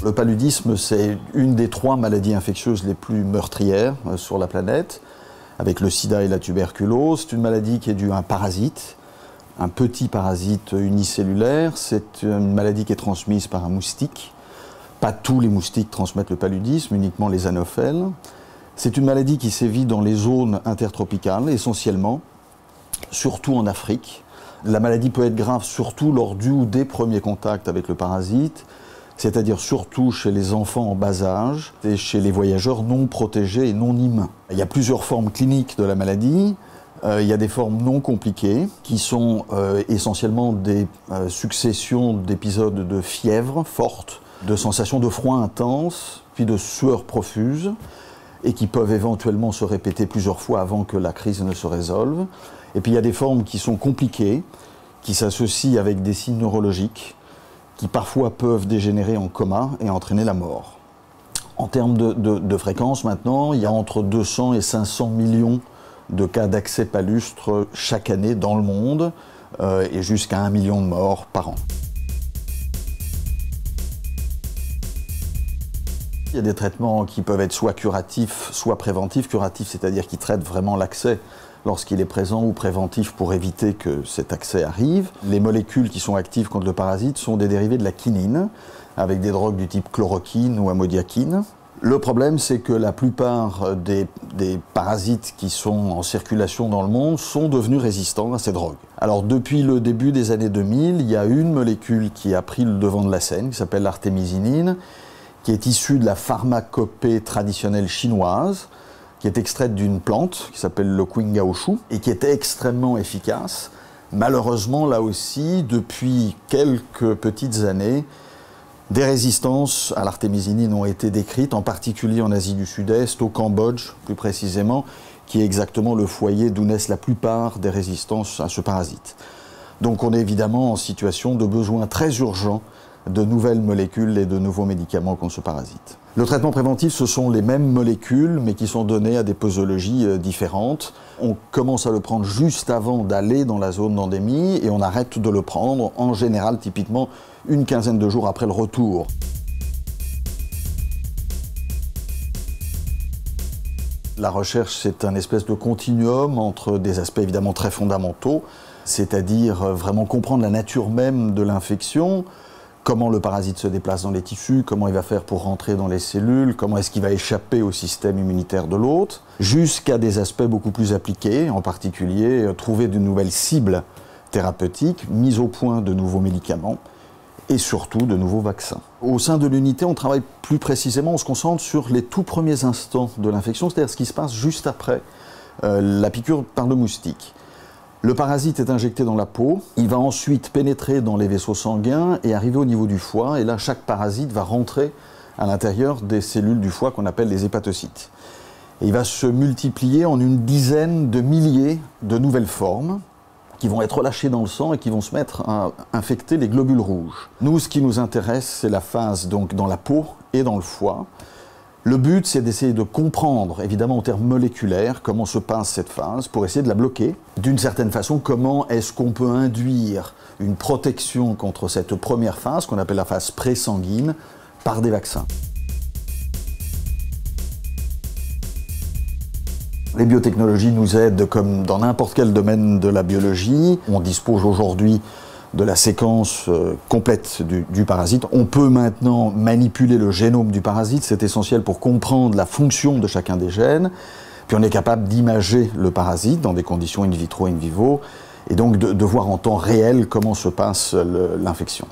Le paludisme, c'est une des 3 maladies infectieuses les plus meurtrières sur la planète, avec le sida et la tuberculose. C'est une maladie qui est due à un parasite, un petit parasite unicellulaire. C'est une maladie qui est transmise par un moustique. Pas tous les moustiques transmettent le paludisme, uniquement les anophèles. C'est une maladie qui sévit dans les zones intertropicales, essentiellement, surtout en Afrique. La maladie peut être grave surtout lors du ou des premiers contacts avec le parasite, c'est-à-dire surtout chez les enfants en bas âge et chez les voyageurs non protégés et non humains. Il y a plusieurs formes cliniques de la maladie. Il y a des formes non compliquées qui sont essentiellement des successions d'épisodes de fièvre forte, de sensations de froid intense, puis de sueur profuse, et qui peuvent éventuellement se répéter plusieurs fois avant que la crise ne se résolve. Et puis il y a des formes qui sont compliquées, qui s'associent avec des signes neurologiques, qui parfois peuvent dégénérer en coma et entraîner la mort. En termes de fréquence maintenant, il y a entre 200 et 500 millions de cas d'accès palustre chaque année dans le monde, et jusqu'à 1 million de morts par an. Il y a des traitements qui peuvent être soit curatifs, soit préventifs. Curatifs, c'est-à-dire qui traitent vraiment l'accès lorsqu'il est présent, ou préventif pour éviter que cet accès arrive. Les molécules qui sont actives contre le parasite sont des dérivés de la quinine, avec des drogues du type chloroquine ou amodiaquine. Le problème, c'est que la plupart des parasites qui sont en circulation dans le monde sont devenus résistants à ces drogues. Alors depuis le début des années 2000, il y a une molécule qui a pris le devant de la scène, qui s'appelle l'artémisinine, qui est issue de la pharmacopée traditionnelle chinoise, qui est extraite d'une plante qui s'appelle le Qinggaoshu et qui était extrêmement efficace. Malheureusement, là aussi, depuis quelques petites années, des résistances à l'artémisinine ont été décrites, en particulier en Asie du Sud-Est, au Cambodge plus précisément, qui est exactement le foyer d'où naissent la plupart des résistances à ce parasite. Donc on est évidemment en situation de besoin très urgent de nouvelles molécules et de nouveaux médicaments contre ce parasite. Le traitement préventif, ce sont les mêmes molécules, mais qui sont données à des posologies différentes. On commence à le prendre juste avant d'aller dans la zone d'endémie et on arrête de le prendre, en général, typiquement, une quinzaine de jours après le retour. La recherche, c'est un espèce de continuum entre des aspects évidemment très fondamentaux, c'est-à-dire vraiment comprendre la nature même de l'infection, comment le parasite se déplace dans les tissus, comment il va faire pour rentrer dans les cellules, comment est-ce qu'il va échapper au système immunitaire de l'hôte, jusqu'à des aspects beaucoup plus appliqués, en particulier trouver de nouvelles cibles thérapeutiques, mise au point de nouveaux médicaments et surtout de nouveaux vaccins. Au sein de l'unité, on travaille plus précisément, on se concentre sur les tout premiers instants de l'infection, c'est-à-dire ce qui se passe juste après la piqûre par le moustique. Le parasite est injecté dans la peau, il va ensuite pénétrer dans les vaisseaux sanguins et arriver au niveau du foie. Et là, chaque parasite va rentrer à l'intérieur des cellules du foie qu'on appelle les hépatocytes. Et il va se multiplier en une dizaine de milliers de nouvelles formes qui vont être relâchées dans le sang et qui vont se mettre à infecter les globules rouges. Nous, ce qui nous intéresse, c'est la phase donc dans la peau et dans le foie. Le but, c'est d'essayer de comprendre, évidemment en termes moléculaires, comment se passe cette phase pour essayer de la bloquer. D'une certaine façon, comment est-ce qu'on peut induire une protection contre cette première phase, qu'on appelle la phase présanguine, par des vaccins. Les biotechnologies nous aident comme dans n'importe quel domaine de la biologie. On dispose aujourd'hui de la séquence complète du parasite. On peut maintenant manipuler le génome du parasite, c'est essentiel pour comprendre la fonction de chacun des gènes. Puis on est capable d'imager le parasite dans des conditions in vitro, in vivo, et donc de voir en temps réel comment se passe l'infection.